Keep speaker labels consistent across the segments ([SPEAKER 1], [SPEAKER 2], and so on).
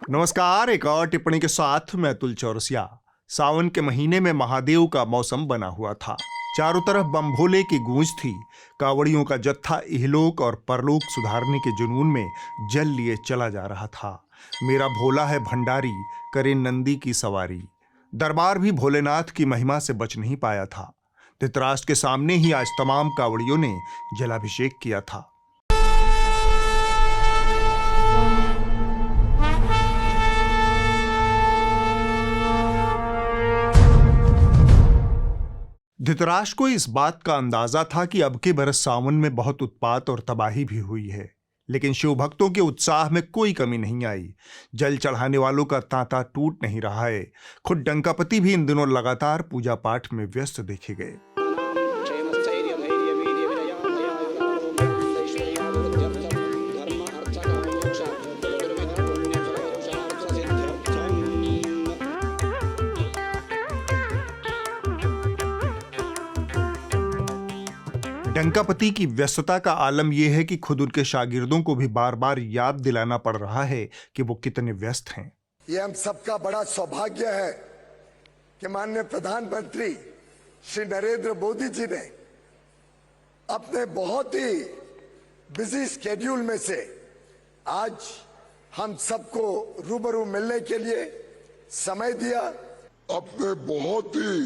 [SPEAKER 1] नमस्कार। एक और टिप्पणी के साथ मैं अतुल चौरसिया। सावन के महीने में महादेव का मौसम बना हुआ था। चारों तरफ बम भोले की गूंज थी। कावड़ियों का जत्था इहलोक और परलोक सुधारने के जुनून में जल लिए चला जा रहा था। मेरा भोला है भंडारी, करे नंदी की सवारी। दरबार भी भोलेनाथ की महिमा से बच नहीं पाया था। धृतराष्ट्र के सामने ही आज तमाम कावड़ियों ने जलाभिषेक किया था। धृतराष्ट्र को इस बात का अंदाजा था कि अब के बरस सावन में बहुत उत्पात और तबाही भी हुई है, लेकिन शिव भक्तों के उत्साह में कोई कमी नहीं आई। जल चढ़ाने वालों का तांता टूट नहीं रहा है। खुद डंकापति भी इन दिनों लगातार पूजा पाठ में व्यस्त देखे गए। डंकापति की व्यस्तता का आलम यह है कि खुद उनके शागिर्दों को भी बार बार याद दिलाना पड़ रहा है कि वो कितने व्यस्त हैं।
[SPEAKER 2] ये हम सबका बड़ा सौभाग्य है कि माननीय प्रधानमंत्री श्री नरेंद्र मोदी जी ने अपने बहुत ही बिजी स्केड्यूल में से आज हम सबको रूबरू मिलने के लिए समय दिया।
[SPEAKER 3] अपने बहुत ही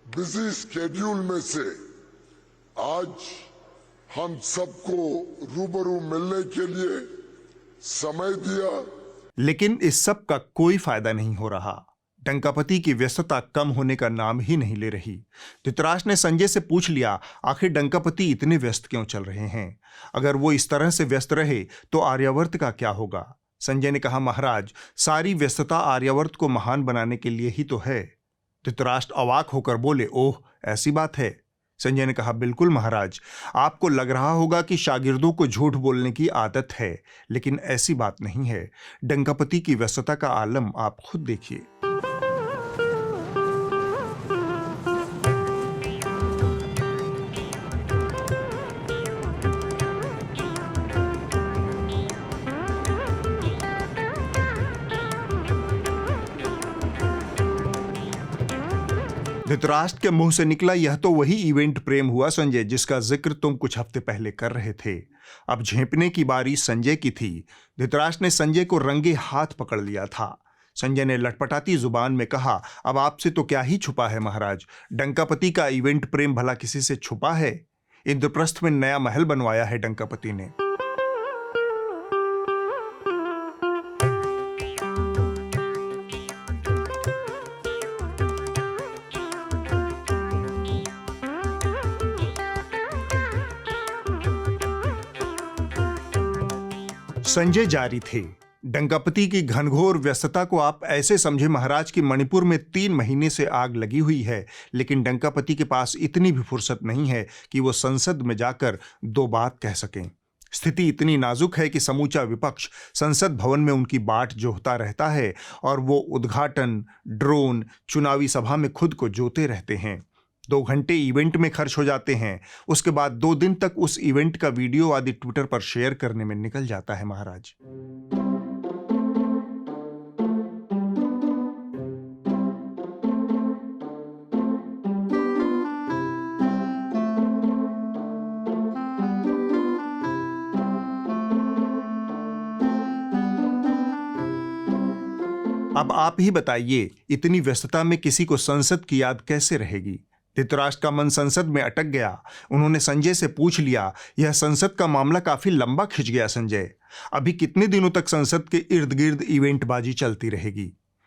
[SPEAKER 3] बिजी स्केड्यूल में से आज हम सबको रूबरू मिलने के लिए समय दिया।
[SPEAKER 1] लेकिन इस सब का कोई फायदा नहीं हो रहा। डंकापति की व्यस्तता कम होने का नाम ही नहीं ले रही। धृतराष्ट्र ने संजय से पूछ लिया, आखिर डंकापति इतने व्यस्त क्यों चल रहे हैं? अगर वो इस तरह से व्यस्त रहे तो आर्यावर्त का क्या होगा? संजय ने कहा, महाराज, सारी व्यस्तता आर्यावर्त को महान बनाने के लिए ही तो है। धृतराष्ट्र अवाक होकर बोले, ओह, ऐसी बात है? संजय ने कहा, बिल्कुल महाराज। आपको लग रहा होगा कि शागिर्दों को झूठ बोलने की आदत है, लेकिन ऐसी बात नहीं है। डंकापति की व्यस्तता का आलम आप खुद देखिए। धृतराष्ट्र के मुंह से निकला, यह तो वही इवेंट प्रेम हुआ संजय, जिसका जिक्र तुम कुछ हफ्ते पहले कर रहे थे। अब झेपने की बारी संजय की थी। धृतराष्ट्र ने संजय को रंगे हाथ पकड़ लिया था। संजय ने लटपटाती जुबान में कहा, अब आपसे तो क्या ही छुपा है महाराज। डंकापति का इवेंट प्रेम भला किसी से छुपा है? इंद्रप्रस्थ में नया महल बनवाया है डंकापति ने। संजय जारी थे। डंकापति की घनघोर व्यस्तता को आप ऐसे समझे महाराज कि मणिपुर में 3 महीने से आग लगी हुई है, लेकिन डंकापति के पास इतनी भी फुर्सत नहीं है कि वो संसद में जाकर 2 बात कह सकें। स्थिति इतनी नाजुक है कि समूचा विपक्ष संसद भवन में उनकी बाट जोहता रहता है और वो उद्घाटन, ड्रोन, चुनावी सभा में खुद को जोते रहते हैं। 2 घंटे इवेंट में खर्च हो जाते हैं। उसके बाद 2 दिन तक उस इवेंट का वीडियो आदि ट्विटर पर शेयर करने में निकल जाता है महाराज। अब आप ही बताइए, इतनी व्यस्तता में किसी को संसद की याद कैसे रहेगी? धृतराष्ट्र का मन संसद में अटक गया। उन्होंने संजय से पूछ लिया, यह संसद का मामला काफी लंबा खिंच गया संजय। अभी कितने दिनों तक संसद के इर्द गिर्द इवेंट बाजी चलती रहेगी?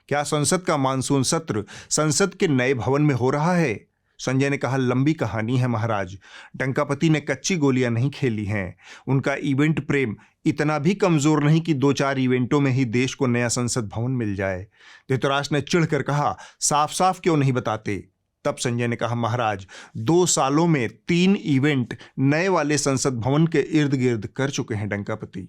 [SPEAKER 1] क्या संसद का मानसून सत्र संसद के नए भवन में हो रहा है? संजय ने कहा, लंबी कहानी है महाराज। डंकापति ने कच्ची गोलियां नहीं खेली हैं। उनका इवेंट प्रेम इतना भी कमजोर नहीं कि 2-4 इवेंटों में ही देश को नया संसद भवन मिल जाए। धृतराष्ट्र ने चिढ़कर कहा, साफ साफ क्यों नहीं बताते? तब संजय ने कहा, महाराज, 2 सालों में 3 इवेंट नए वाले संसद भवन के इर्द गिर्द कर चुके हैं डंकापति।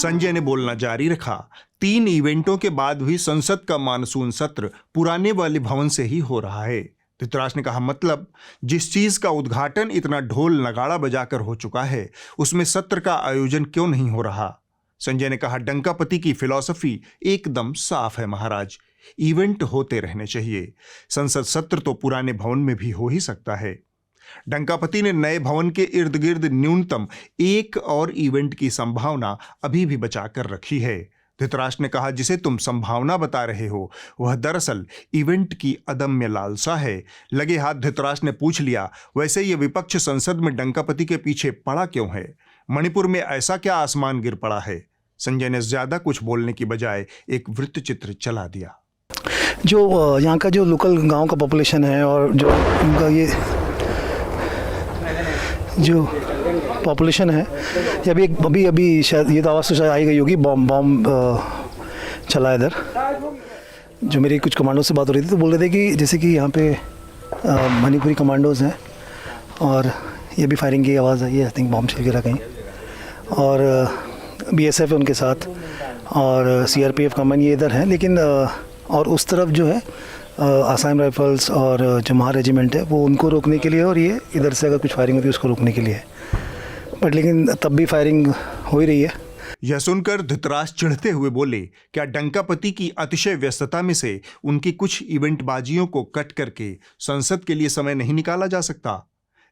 [SPEAKER 1] संजय ने बोलना जारी रखा। 3 इवेंटों के बाद भी संसद का मानसून सत्र पुराने वाले भवन से ही हो रहा है। धृतराष्ट्र ने कहा, मतलब जिस चीज का उद्घाटन इतना ढोल नगाड़ा बजाकर हो चुका है, उसमें सत्र का आयोजन क्यों नहीं हो रहा? संजय ने कहा, डंकापति की फिलॉसफी एकदम साफ है महाराज, इवेंट होते रहने चाहिए। संसद सत्र तो पुराने भवन में भी हो ही सकता है। डंकापति ने नए भवन के इर्द गिर्द न्यूनतम एक और इवेंट की संभावना अभी भी बचा कर रखी है। धृतराष्ट्र ने कहा, जिसे तुम संभावना बता रहे हो वह दरअसल इवेंट की अदम्य लालसा है। लगे हाथ धृतराष्ट्र ने पूछ लिया, वैसे ये विपक्ष संसद में डंकापति के पीछे पड़ा क्यों है? मणिपुर में ऐसा क्या आसमान गिर पड़ा है? संजय ने ज्यादा कुछ बोलने की बजाय एक वृत्त चित्र चला दिया।
[SPEAKER 4] जो यहाँ का जो लोकल गांव का पॉपुलेशन है और जो उनका ये जो पॉपुलेशन है, ये अभी शायद ये तो आवाज़ तो शायद आई गई होगी, बॉम्ब चला इधर। जो मेरी कुछ कमांडो से बात हो रही थी तो बोल रहे थे कि जैसे कि यहाँ पे मणिपुरी कमांडोज़ हैं और ये भी फायरिंग की आवाज़ आई है, आई थिंक बॉम्ब छिल गिरा कहीं, और BSF है उनके साथ और CRPF कमान ये इधर है, लेकिन और उस तरफ जो है आसाम राइफल्स और जो महा रेजिमेंट है वो उनको रोकने के लिए, और ये इधर से अगर कुछ फायरिंग होती है उसको रोकने के लिए है, बट लेकिन तब भी फायरिंग हो ही रही है।
[SPEAKER 1] यह सुनकर धृतराष्ट्र चिढ़ते हुए बोले, क्या डंकापति की अतिशय व्यस्तता में से उनकी कुछ इवेंटबाजियों को कट करके संसद के लिए समय नहीं निकाला जा सकता?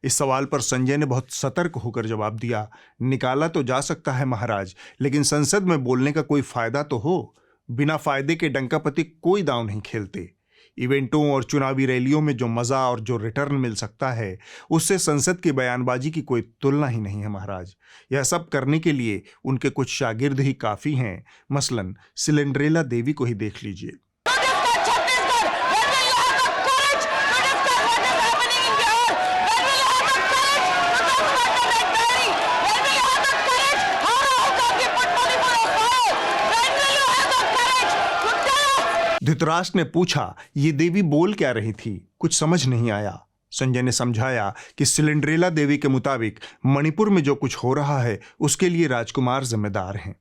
[SPEAKER 1] इस सवाल पर संजय ने बहुत सतर्क होकर जवाब दिया, निकाला तो जा सकता है महाराज, लेकिन संसद में बोलने का कोई फायदा तो हो। बिना फायदे के डंकापति कोई दांव नहीं खेलते। इवेंटों और चुनावी रैलियों में जो मजा और जो रिटर्न मिल सकता है, उससे संसद की बयानबाजी की कोई तुलना ही नहीं है महाराज। यह सब करने के लिए उनके कुछ शागिर्द ही काफी हैं। मसलन सिलेंड्रेला देवी को ही देख लीजिए। धृतराष्ट्र ने पूछा, ये देवी बोल क्या रही थी? कुछ समझ नहीं आया। संजय ने समझाया कि सिलेंड्रेला देवी के मुताबिक मणिपुर में जो कुछ हो रहा है उसके लिए राजकुमार जिम्मेदार हैं।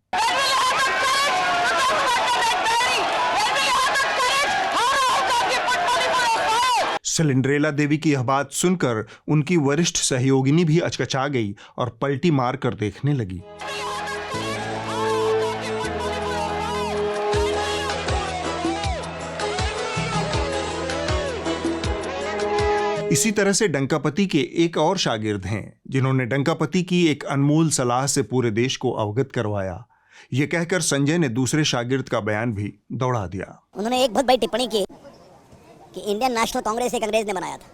[SPEAKER 1] सिलेंड्रेला देवी की यह बात सुनकर उनकी वरिष्ठ सहयोगिनी भी अचकचा गई और पलटी मार कर देखने लगी। इसी तरह से डंकापति के एक और शागिर्द हैं जिन्होंने डंकापति की एक अनमोल सलाह से पूरे देश को अवगत करवाया। ये कहकर संजय ने दूसरे शागिर्द का बयान भी दौड़ा दिया।
[SPEAKER 5] उन्होंने एक बहुत बड़ी टिप्पणी की कि इंडियन नेशनल कांग्रेस एक अंग्रेज ने बनाया था,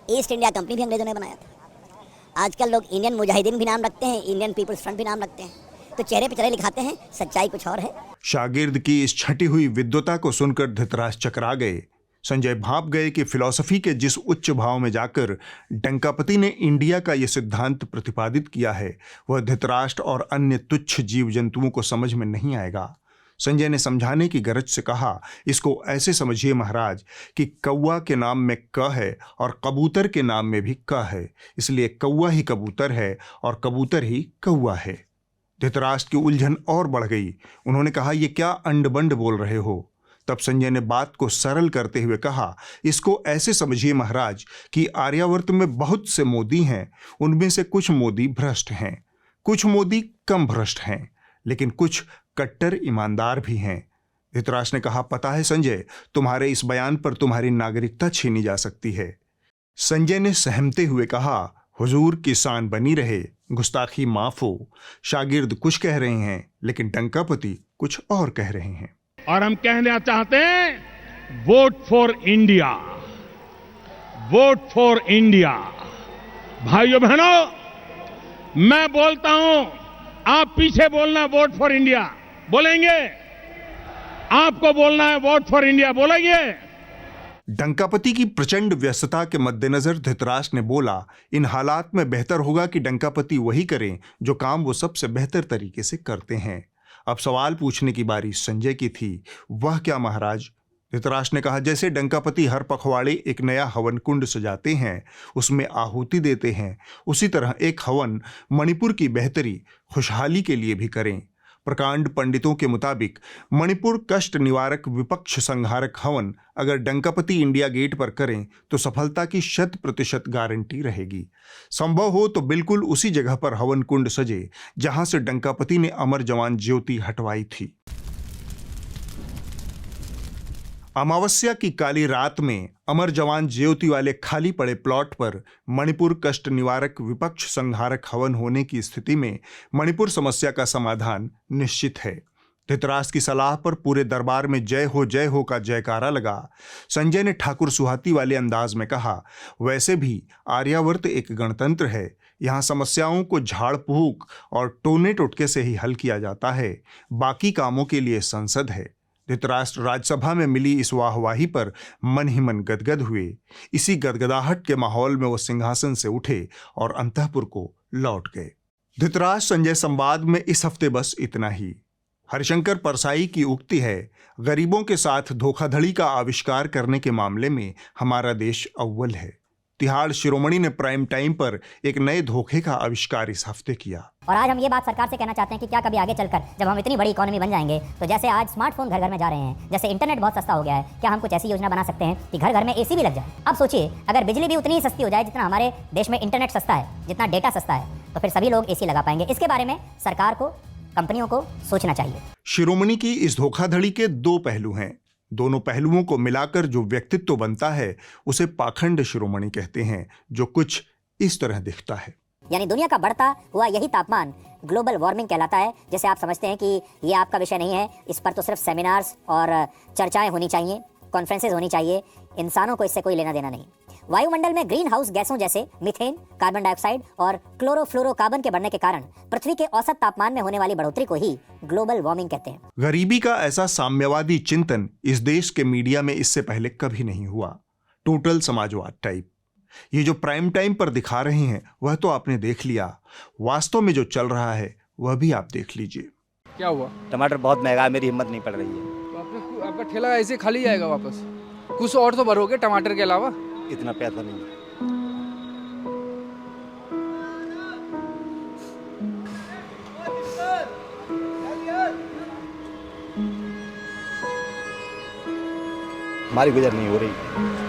[SPEAKER 5] ईस्ट इंडिया कंपनी भी अंग्रेजों ने बनाया था। आजकल लोग इंडियन मुजाहिदीन भी नाम रखते हैं, इंडियन पीपल्स फ्रंट भी नाम रखते हैं, तो चेहरे पे चेहरे लिखाते हैं, सच्चाई कुछ और है।
[SPEAKER 1] शागिर्द की इस छटी हुई विद्वता को सुनकर धृतराष्ट्र चकरा गए। संजय भाप गए कि फिलॉसफी के जिस उच्च भाव में जाकर डंकापति ने इंडिया का यह सिद्धांत प्रतिपादित किया है, वह धृतराष्ट्र और अन्य तुच्छ जीव जंतुओं को समझ में नहीं आएगा। संजय ने समझाने की गरज से कहा, इसको ऐसे समझिए महाराज कि कौवा के नाम में क है और कबूतर के नाम में भी क है, इसलिए कौवा ही कबूतर है और कबूतर ही कौवा है। धृतराष्ट्र की उलझन और बढ़ गई। उन्होंने कहा, ये क्या अंड-बंड बोल रहे हो? तब संजय ने बात को सरल करते हुए कहा, इसको ऐसे समझिए महाराज कि आर्यावर्त में बहुत से मोदी हैं, उनमें से कुछ मोदी भ्रष्ट हैं, कुछ मोदी कम भ्रष्ट हैं, लेकिन कुछ कट्टर ईमानदार भी हैं। धृतराष्ट्र ने कहा, पता है संजय, तुम्हारे इस बयान पर तुम्हारी नागरिकता छीनी जा सकती है। संजय ने सहमते हुए कहा, हुजूर की शान बनी रहे, गुस्ताखी माफ हो। शागिर्द कुछ कह रहे हैं लेकिन डंकापति कुछ और कह रहे हैं।
[SPEAKER 6] और हम कहना चाहते हैं, vote for India, vote for India. भाइयों बहनों, मैं बोलता हूं, आप पीछे बोलना वोट फॉर इंडिया, बोलेंगे? आपको बोलना है वोट फॉर इंडिया, बोलेंगे?
[SPEAKER 1] डंकापति की प्रचंड व्यस्तता के मद्देनजर धृतराष्ट्र ने बोला, इन हालात में बेहतर होगा कि डंकापति वही करें जो काम वो सबसे बेहतर तरीके से करते हैं। अब सवाल पूछने की बारी संजय की थी। वह क्या महाराज? धृतराष्ट्र ने कहा, जैसे डंकापति हर पखवाड़े एक नया हवन कुंड सजाते हैं, उसमें आहुति देते हैं, उसी तरह एक हवन मणिपुर की बेहतरी खुशहाली के लिए भी करें। प्रकांड पंडितों के मुताबिक मणिपुर कष्ट निवारक विपक्ष संहारक हवन अगर डंकापति इंडिया गेट पर करें तो सफलता की 100% गारंटी रहेगी। संभव हो तो बिल्कुल उसी जगह पर हवन कुंड सजे जहां से डंकापति ने अमर जवान ज्योति हटवाई थी। अमावस्या की काली रात में अमर जवान ज्योति वाले खाली पड़े प्लॉट पर मणिपुर कष्ट निवारक विपक्ष संहारक हवन होने की स्थिति में मणिपुर समस्या का समाधान निश्चित है। धृतराष्ट्र की सलाह पर पूरे दरबार में जय हो का जयकारा लगा। संजय ने ठाकुर सुहाती वाले अंदाज में कहा, वैसे भी आर्यावर्त एक गणतंत्र है, यहाँ समस्याओं को झाड़ फूक और टोने टुटके से ही हल किया जाता है, बाकी कामों के लिए संसद है। धृतराष्ट्र राज्यसभा में मिली इस वाहवाही पर मन ही मन गदगद हुए। इसी गदगदाहट के माहौल में वो सिंहासन से उठे और अंतःपुर को लौट गए। धृतराष्ट्र संजय संवाद में इस हफ्ते बस इतना ही। हरिशंकर परसाई की उक्ति है, गरीबों के साथ धोखाधड़ी का आविष्कार करने के मामले में हमारा देश अव्वल है। तिहाड़ शिरोमणि ने प्राइम टाइम पर एक नए धोखे का आविष्कार इस हफ्ते किया।
[SPEAKER 5] और आज हम ये बात सरकार से कहना चाहते हैं कि क्या कभी आगे चलकर जब हम इतनी बड़ी इकोनॉमी बन जाएंगे तो जैसे आज स्मार्टफोन घर घर में जा रहे हैं, जैसे इंटरनेट बहुत सस्ता हो गया है, क्या हम कुछ ऐसी योजना बना सकते हैं कि घर घर में एसी भी लग जाए। अब सोचिए, अगर बिजली भी उतनी ही सस्ती हो जाए जितना हमारे देश में इंटरनेट सस्ता है, जितना डेटा सस्ता है, तो फिर सभी लोग एसी लगा पाएंगे। इसके बारे में सरकार को, कंपनियों को सोचना चाहिए।
[SPEAKER 1] शिरोमणि की इस धोखाधड़ी के दो पहलू हैं। दोनों पहलुओं को मिलाकर जो व्यक्तित्व बनता है उसे पाखंड शिरोमणि कहते हैं, जो कुछ इस तरह दिखता है।
[SPEAKER 5] यानी दुनिया का बढ़ता हुआ यही तापमान ग्लोबल वार्मिंग कहलाता है। जैसे आप समझते हैं कि ये आपका विषय नहीं है, इस पर तो सिर्फ सेमिनार्स और चर्चाएं होनी चाहिए, कॉन्फ्रेंसेज होनी चाहिए, इंसानों को इससे कोई लेना देना नहीं। वायुमंडल में ग्रीन हाउस गैसों जैसे मीथेन, कार्बन डाइऑक्साइड और क्लोरोफ्लोरोकार्बन के बढ़ने के कारण पृथ्वी के औसत तापमान में होने वाली बढ़ोतरी को ही ग्लोबल वार्मिंग कहते हैं।
[SPEAKER 1] गरीबी का ऐसा साम्यवादी चिंतन इस देश के मीडिया में इससे पहले कभी नहीं हुआ। टोटल समाजवाद टाइप। ये जो प्राइम टाइम पर दिखा रहे हैं वह तो आपने देख लिया, वास्तव में जो चल रहा है वह भी आप देख लीजिए।
[SPEAKER 7] क्या हुआ?
[SPEAKER 8] टमाटर बहुत महंगा है, मेरी हिम्मत नहीं पड़ रही है।
[SPEAKER 7] तो आपका ठेला ऐसे खाली जाएगा वापस? कुछ और तो भरोगे टमाटर के अलावा?
[SPEAKER 8] इतना पैसा नहीं है। हमारी गुजर नहीं हो रही।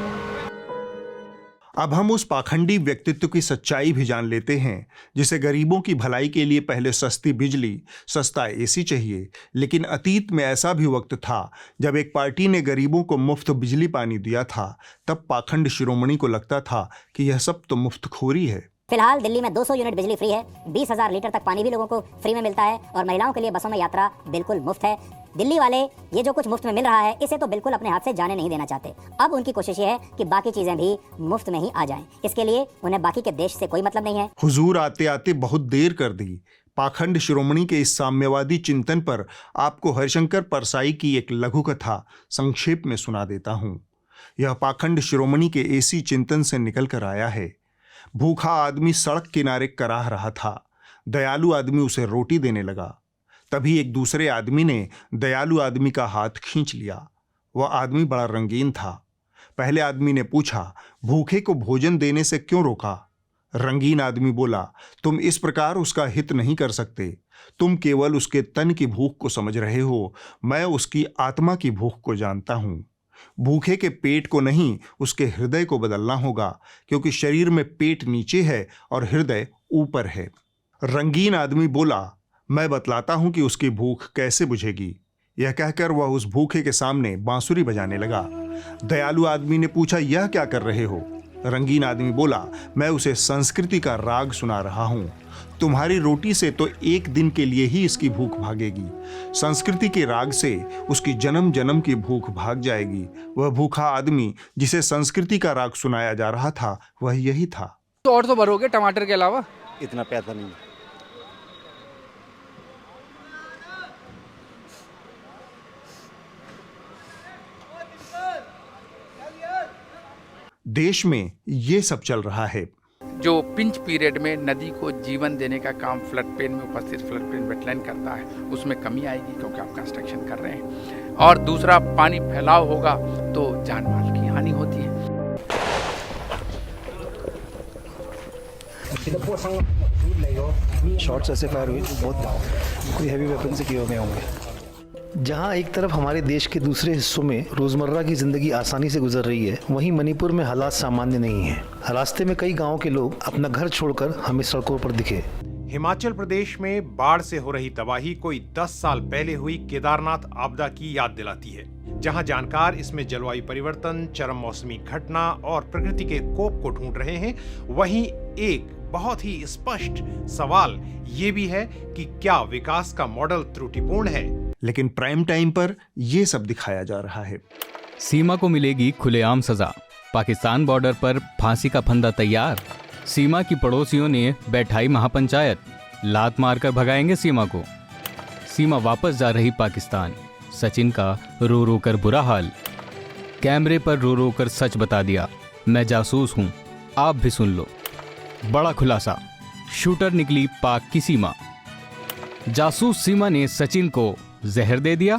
[SPEAKER 1] अब हम उस पाखंडी व्यक्तित्व की सच्चाई भी जान लेते हैं जिसे गरीबों की भलाई के लिए पहले सस्ती बिजली, सस्ता एसी चाहिए, लेकिन अतीत में ऐसा भी वक्त था जब एक पार्टी ने गरीबों को मुफ्त बिजली पानी दिया था, तब पाखंड शिरोमणि को लगता था कि यह सब तो मुफ्तखोरी है।
[SPEAKER 5] फिलहाल दिल्ली में 200 यूनिट बिजली फ्री है, 20,000 लीटर तक पानी भी लोगों को फ्री में मिलता है और महिलाओं के लिए बसों में यात्रा बिल्कुल मुफ्त है। दिल्ली वाले ये जो कुछ मुफ्त में मिल रहा है इसे तो बिल्कुल अपने हाथ से जाने नहीं देना चाहते। अब उनकी कोशिश ये है कि बाकी चीजें भी मुफ्त में ही आ जाएं। इसके लिए उन्हें बाकी के देश से कोई मतलब नहीं है।
[SPEAKER 1] हुजूर आते आते बहुत देर कर दी। पाखंड शिरोमणि के इस साम्यवादी चिंतन पर आपको हरिशंकर परसाई की एक लघु कथा संक्षेप में सुना देता हूँ। यह पाखंड शिरोमणि के एसी चिंतन से निकल कर आया है। भूखा आदमी सड़क किनारे कराह रहा था। दयालु आदमी उसे रोटी देने लगा। तभी एक दूसरे आदमी ने दयालु आदमी का हाथ खींच लिया। वह आदमी बड़ा रंगीन था। पहले आदमी ने पूछा, भूखे को भोजन देने से क्यों रोका? रंगीन आदमी बोला, तुम इस प्रकार उसका हित नहीं कर सकते। तुम केवल उसके तन की भूख को समझ रहे हो, मैं उसकी आत्मा की भूख को जानता हूं। भूखे के पेट को नहीं, उसके हृदय को बदलना होगा, क्योंकि शरीर में पेट नीचे है और हृदय ऊपर है। रंगीन आदमी बोला, मैं बतलाता हूं कि उसकी भूख कैसे बुझेगी। यह कहकर वह उस भूखे के सामने बांसुरी बजाने लगा। दयालु आदमी ने पूछा, यह क्या कर रहे हो? रंगीन आदमी बोला, मैं उसे संस्कृति का राग सुना रहा हूं। तुम्हारी रोटी से तो एक दिन के लिए ही इसकी भूख भागेगी, संस्कृति के राग से उसकी जन्म जन्म की भूख भाग जाएगी। वह भूखा आदमी जिसे संस्कृति का राग सुनाया जा रहा था वह यही था।
[SPEAKER 7] तो और तो भरोगे टमाटर के अलावा?
[SPEAKER 8] इतना पैसा नहीं है।
[SPEAKER 1] देश में ये सब चल रहा है।
[SPEAKER 9] जो पिंच पीरियड में नदी को जीवन देने का काम फ्लड प्लेन में उपस्थित फ्लड प्लेन वेटलैंड करता है, उसमें कमी आएगी क्योंकि आप कंस्ट्रक्शन कर रहे हैं। और दूसरा पानी फैलाव होगा तो जान माल की हानि होती है।
[SPEAKER 4] शॉट्स ऐसे फायर हुए जो बहुत कोई हैवी वेपन से किए हुए होंगे। जहां एक तरफ हमारे देश के दूसरे हिस्सों में रोज़मर्रा की ज़िंदगी आसानी से गुजर रही है, वहीं मणिपुर में हालात सामान्य नहीं हैं। रास्ते में कई गांवों के लोग अपना घर छोड़कर हमें सड़कों पर दिखे।
[SPEAKER 10] हिमाचल प्रदेश में बाढ़ से हो रही तबाही कोई 10 साल पहले हुई केदारनाथ आपदा की याद दिलाती है। जहां जानकार इसमें जलवायु परिवर्तन, चरम मौसमी घटना और प्रकृति के कोप को ढूंढ रहे हैं, वहीं एक बहुत ही स्पष्ट सवाल ये भी है कि क्या विकास का मॉडल त्रुटिपूर्ण है।
[SPEAKER 1] लेकिन प्राइम टाइम पर यह सब दिखाया जा रहा है।
[SPEAKER 11] सीमा को मिलेगी खुलेआम सजा, पाकिस्तान बॉर्डर पर फांसी का फंदा तैयार। सीमा की पड़ोसियों ने बैठाई महापंचायत, लात मारकर भगाएंगे सीमा को। सीमा वापस जा रही पाकिस्तान, सचिन का रो रो कर बुरा हाल। कैमरे पर रो रो कर सच बता दिया, मैं जासूस हूं, आप भी सुन लो। बड़ा खुलासा, शूटर निकली पाक की सीमा। जासूस सीमा ने सचिन को जहर दे दिया।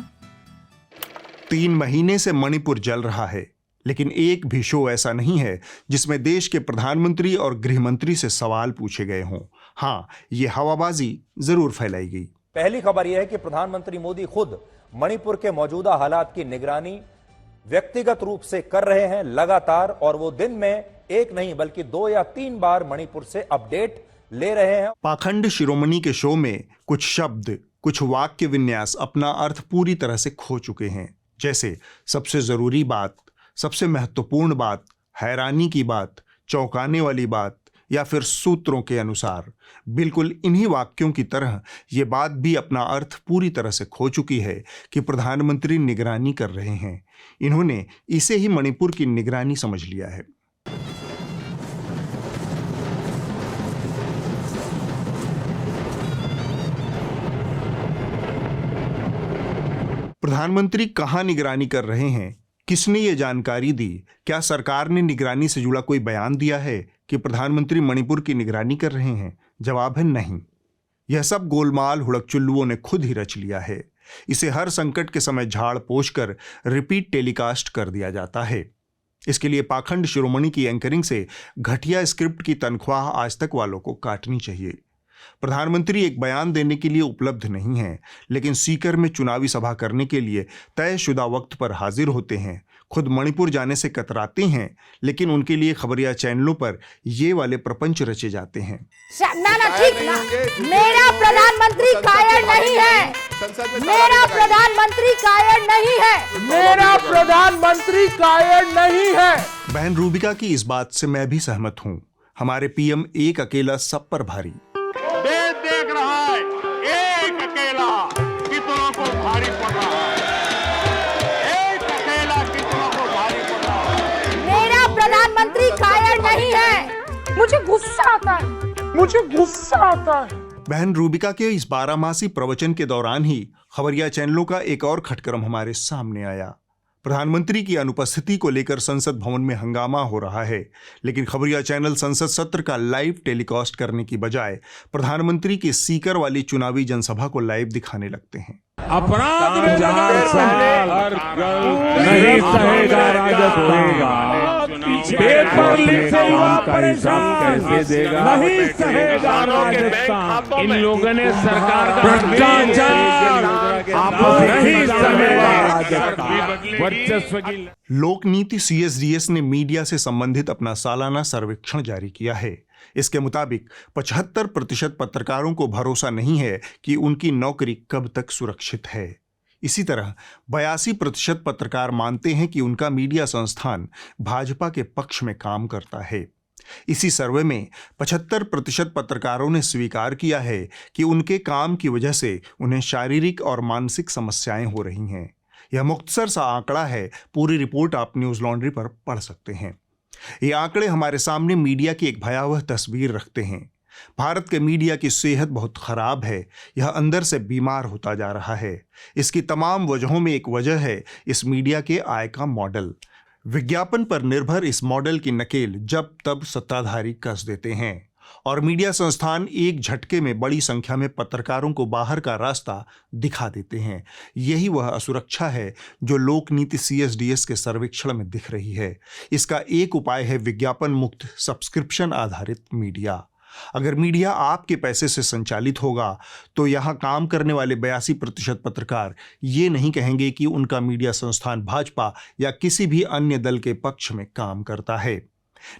[SPEAKER 1] 3 महीने से मणिपुर जल रहा है, लेकिन एक भी शो ऐसा नहीं है जिसमें देश के प्रधानमंत्री और गृह मंत्री से सवाल पूछे गए हों। हाँ, ये हवाबाजी जरूर फैलाई गई।
[SPEAKER 12] पहली खबर यह है कि प्रधानमंत्री मोदी खुद मणिपुर के मौजूदा हालात की निगरानी व्यक्तिगत रूप से कर रहे हैं लगातार, और वो दिन में एक नहीं बल्कि 2 या 3 बार मणिपुर से अपडेट ले रहे हैं।
[SPEAKER 1] पाखंड शिरोमणि के शो में कुछ शब्द, कुछ वाक्य विन्यास अपना अर्थ पूरी तरह से खो चुके हैं, जैसे सबसे जरूरी बात, सबसे महत्वपूर्ण बात, हैरानी की बात, चौंकाने वाली बात, या फिर सूत्रों के अनुसार। बिल्कुल इन्हीं वाक्यों की तरह ये बात भी अपना अर्थ पूरी तरह से खो चुकी है कि प्रधानमंत्री निगरानी कर रहे हैं। इन्होंने इसे ही मणिपुर की निगरानी समझ लिया है। प्रधानमंत्री कहां निगरानी कर रहे हैं, किसने ये जानकारी दी? क्या सरकार ने निगरानी से जुड़ा कोई बयान दिया है कि प्रधानमंत्री मणिपुर की निगरानी कर रहे हैं? जवाब है नहीं। यह सब गोलमाल हुड़कचुल्लुओं ने खुद ही रच लिया है। इसे हर संकट के समय झाड़ पोंछ कर रिपीट टेलीकास्ट कर दिया जाता है। इसके लिए पाखंड शिरोमणि की एंकरिंग से घटिया स्क्रिप्ट की तनख्वाह आज तक वालों को काटनी चाहिए। प्रधानमंत्री एक बयान देने के लिए उपलब्ध नहीं है, लेकिन सीकर में चुनावी सभा करने के लिए तयशुदा वक्त पर हाजिर होते हैं। खुद मणिपुर जाने से कतराते हैं, लेकिन उनके लिए खबरिया चैनलों पर ये वाले प्रपंच रचे जाते हैं।
[SPEAKER 13] ना ठीक ना, मेरा प्रधानमंत्री कायर नहीं है, मेरा प्रधानमंत्री कायर नहीं है, मेरा प्रधानमंत्री कायर नहीं है।
[SPEAKER 1] बहन रूबिका की इस बात से मैं भी सहमत हूँ। हमारे पीएम एक अकेला सब पर भारी।
[SPEAKER 6] देख रहा है, एक अकेला कितनों को भारी पड़ रहा है, एक अकेला कितनों को भारी पड़ रहा है।
[SPEAKER 13] मेरा प्रधानमंत्री कायर नहीं है। मुझे गुस्सा आता है, मुझे गुस्सा आता है।
[SPEAKER 1] बहन रूबिका के इस 12 प्रवचन के दौरान ही खबरिया चैनलों का एक और खटकरम हमारे सामने आया। प्रधानमंत्री की अनुपस्थिति को लेकर संसद भवन में हंगामा हो रहा है, लेकिन खबरिया चैनल संसद सत्र का लाइव टेलीकास्ट करने की बजाय प्रधानमंत्री की सीकर वाली चुनावी जनसभा को लाइव दिखाने लगते हैं।
[SPEAKER 6] अपराध में 4 साल नहीं सहेगा राजस्थान, पेपर लीक से युवा परेशान कैसे देगा, नहीं सहेगा राजस्थान। इन लोगों ने सरकार का भ्रष्टाचार नहीं सहेगा राजस्थान। वर्चस्व की
[SPEAKER 1] लोक नीति CSDS ने मीडिया से संबंधित अपना सालाना सर्वेक्षण जारी किया है। इसके मुताबिक 75% पत्रकारों को भरोसा नहीं है कि उनकी नौकरी कब तक सुरक्षित है। इसी तरह 82% पत्रकार मानते हैं कि उनका मीडिया संस्थान भाजपा के पक्ष में काम करता है। इसी सर्वे में 75% पत्रकारों ने स्वीकार किया है कि उनके काम की वजह से उन्हें शारीरिक और मानसिक समस्याएं हो रही हैं। यह मुख्तसर सा आंकड़ा है, पूरी रिपोर्ट आप न्यूज़ लॉन्ड्री पर पढ़ सकते हैं। ये आंकड़े हमारे सामने मीडिया की एक भयावह तस्वीर रखते हैं। भारत के मीडिया की सेहत बहुत खराब है, यह अंदर से बीमार होता जा रहा है। इसकी तमाम वजहों में एक वजह है इस मीडिया के आय का मॉडल। विज्ञापन पर निर्भर इस मॉडल की नकेल जब तब सत्ताधारी कस देते हैं और मीडिया संस्थान एक झटके में बड़ी संख्या में पत्रकारों को बाहर का रास्ता दिखा देते हैं। यही वह असुरक्षा है जो लोक नीति CSDS के सर्वेक्षण में दिख रही है। इसका एक उपाय है विज्ञापन मुक्त सब्सक्रिप्शन आधारित मीडिया। अगर मीडिया आपके पैसे से संचालित होगा तो यहाँ काम करने वाले 82% पत्रकार ये नहीं कहेंगे कि उनका मीडिया संस्थान भाजपा या किसी भी अन्य दल के पक्ष में काम करता है।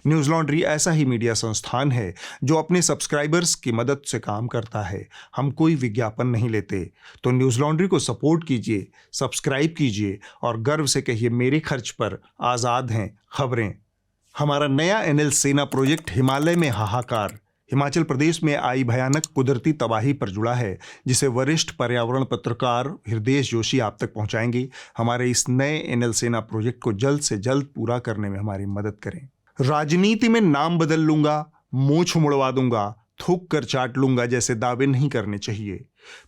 [SPEAKER 1] न्यूज लॉन्ड्री ऐसा ही मीडिया संस्थान है जो अपने सब्सक्राइबर्स की मदद से काम करता है। हम कोई विज्ञापन नहीं लेते, तो न्यूज लॉन्ड्री को सपोर्ट कीजिए, सब्सक्राइब कीजिए और गर्व से कहिए मेरे खर्च पर आज़ाद हैं खबरें। हमारा नया NL सेना प्रोजेक्ट हिमालय में हाहाकार हिमाचल प्रदेश में आई भयानक कुदरती तबाही पर जुड़ा है, जिसे वरिष्ठ पर्यावरण पत्रकार हृदय जोशी आप तक पहुंचाएंगे। हमारे इस नए NL सेना प्रोजेक्ट को जल्द से जल्द पूरा करने में हमारी मदद करें। राजनीति में नाम बदल लूंगा, मूंछ मुड़वा दूंगा, थूक कर चाट लूंगा जैसे दावे नहीं करने चाहिए।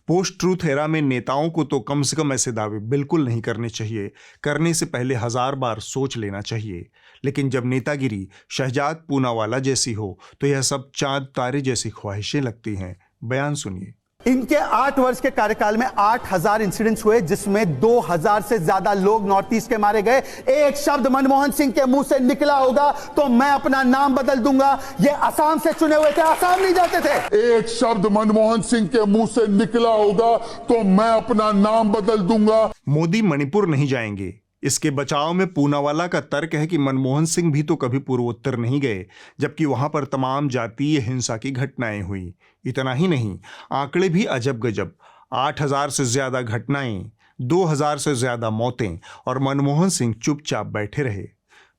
[SPEAKER 1] पोस्ट ट्रूथ एरा में नेताओं को तो कम से कम ऐसे दावे बिल्कुल नहीं करने चाहिए। करने से पहले 1000 बार सोच लेना चाहिए। लेकिन जब नेतागिरी शहजाद पूनावाला जैसी हो तो यह सब चांद तारे जैसी ख्वाहिशें लगती हैं। बयान सुनिए।
[SPEAKER 14] इनके 8 वर्ष के कार्यकाल में 8000 इंसिडेंट्स हुए, जिसमें 2000 से ज्यादा लोग नॉर्थ ईस्ट के मारे गए। एक शब्द मनमोहन सिंह के मुंह से निकला होगा तो मैं अपना नाम बदल दूंगा। ये असम से चुने हुए थे, असम नहीं जाते थे।
[SPEAKER 3] एक शब्द मनमोहन सिंह के मुंह से निकला होगा तो मैं अपना नाम बदल दूंगा।
[SPEAKER 1] मोदी मणिपुर नहीं जाएंगे। इसके बचाव में पूनावाला का तर्क है कि मनमोहन सिंह भी तो कभी पूर्वोत्तर नहीं गए, जबकि वहां पर तमाम जातीय हिंसा की घटनाएं हुई। इतना ही नहीं, आंकड़े भी अजब गजब। 8000 से ज्यादा घटनाएं, 2000 से ज्यादा मौतें, और मनमोहन सिंह चुपचाप बैठे रहे।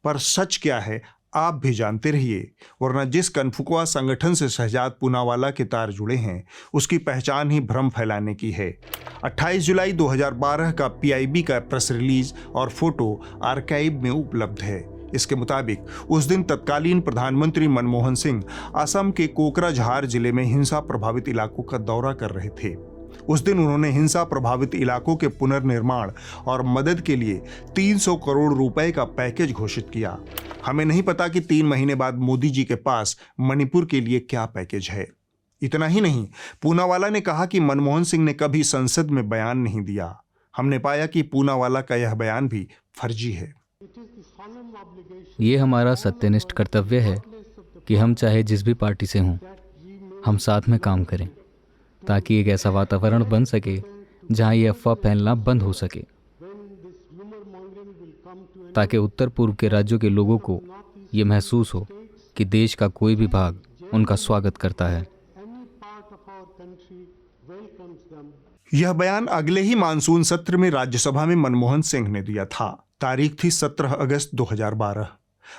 [SPEAKER 1] पर सच क्या है आप भी जानते रहिए, वरना जिस कनफुकवा संगठन से शहजाद पूनावाला के तार जुड़े हैं उसकी पहचान ही भ्रम फैलाने की है। 28 जुलाई 2012 का PIB का प्रेस रिलीज और फोटो आर्काइव में उपलब्ध है। इसके मुताबिक उस दिन तत्कालीन प्रधानमंत्री मनमोहन सिंह असम के कोकराझार जिले में हिंसा प्रभावित इलाकों का दौरा कर रहे थे। उस दिन उन्होंने हिंसा प्रभावित इलाकों के पुनर्निर्माण और मदद के लिए 300 करोड़ रुपए का पैकेज घोषित किया। हमें नहीं पता कि 3 महीने बाद मोदी जी के पास मणिपुर के लिए क्या पैकेज है। इतना ही नहीं, पूनावाला ने कहा कि मनमोहन सिंह ने कभी संसद में बयान नहीं दिया। हमने पाया कि पूनावाला का यह बयान भी फर्जी है।
[SPEAKER 11] ये हमारा सत्यनिष्ठ कर्तव्य है कि हम चाहे जिस भी पार्टी से हों, हम साथ में काम करें, ताकि एक ऐसा वातावरण बन सके जहां ये अफवाह फैलना बंद हो सके, ताकि उत्तर पूर्व के राज्यों के लोगों को ये महसूस हो कि देश का कोई भी भाग उनका स्वागत करता है।
[SPEAKER 1] यह बयान अगले ही मानसून सत्र में राज्यसभा में मनमोहन सिंह ने दिया था। तारीख थी 17 अगस्त 2012।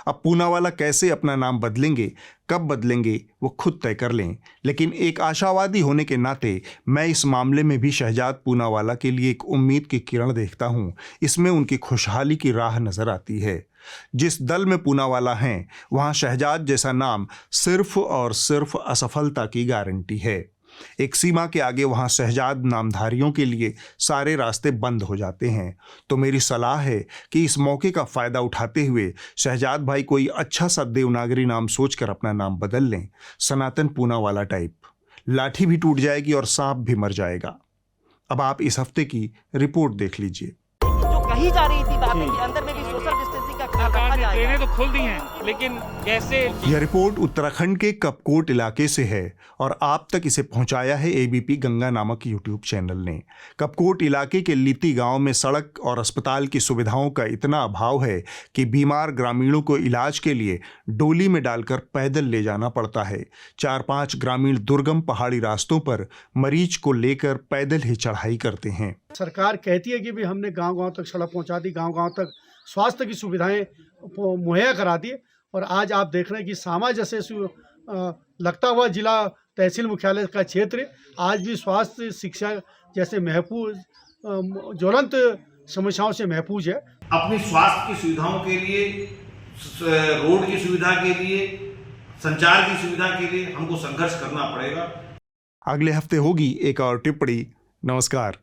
[SPEAKER 1] अब पूनावाला कैसे अपना नाम बदलेंगे, कब बदलेंगे, वो खुद तय कर लें। लेकिन एक आशावादी होने के नाते मैं इस मामले में भी शहजाद पूनावाला के लिए एक उम्मीद की किरण देखता हूँ। इसमें उनकी खुशहाली की राह नजर आती है। जिस दल में पूनावाला हैं, वहाँ शहजाद जैसा नाम सिर्फ और सिर्फ असफलता की गारंटी है। एक सीमा के आगे वहां शहजाद नामधारियों के लिए सारे रास्ते बंद हो जाते हैं। तो मेरी सलाह है कि इस मौके का फायदा उठाते हुए शहजाद भाई कोई अच्छा सा देवनागरी नाम सोचकर अपना नाम बदल लें, सनातन पूनावाला टाइप। लाठी भी टूट जाएगी और सांप भी मर जाएगा। अब आप इस हफ्ते की रिपोर्ट देख लीजिए।
[SPEAKER 15] जो कही जा रही थी बातें कि अंदर में भी सोशल डिस्टेंसिंग का ख्याल रखा जाएगा।
[SPEAKER 6] ट्रेनें तो खुल दी हैं, लेकिन कैसे?
[SPEAKER 1] यह रिपोर्ट उत्तराखंड के कपकोट इलाके से है और आप तक इसे पहुंचाया है ABP गंगा नामक यूट्यूब चैनल ने। कपकोट इलाके के लीती गांव में सड़क और अस्पताल की सुविधाओं का इतना अभाव है कि बीमार ग्रामीणों को इलाज के लिए डोली में डालकर पैदल ले जाना पड़ता है। 4-5 ग्रामीण दुर्गम पहाड़ी रास्तों पर मरीज को लेकर पैदल ही चढ़ाई करते हैं।
[SPEAKER 4] सरकार कहती है कि भी हमने गांव-गांव तक सड़क पहुंचा दी, गांव-गांव तक स्वास्थ्य की सुविधाएं मुहैया करा दी, और आज आप देख रहे हैं कि सामा जैसे लगता हुआ जिला तहसील मुख्यालय का क्षेत्र आज भी स्वास्थ्य शिक्षा जैसे महफूज ज्वलंत समस्याओं से महफूज है।
[SPEAKER 16] अपनी स्वास्थ्य की सुविधाओं के लिए, रोड की सुविधा के लिए, संचार की सुविधा के लिए हमको संघर्ष करना पड़ेगा।
[SPEAKER 1] अगले हफ्ते होगी एक और टिप्पणी। नमस्कार।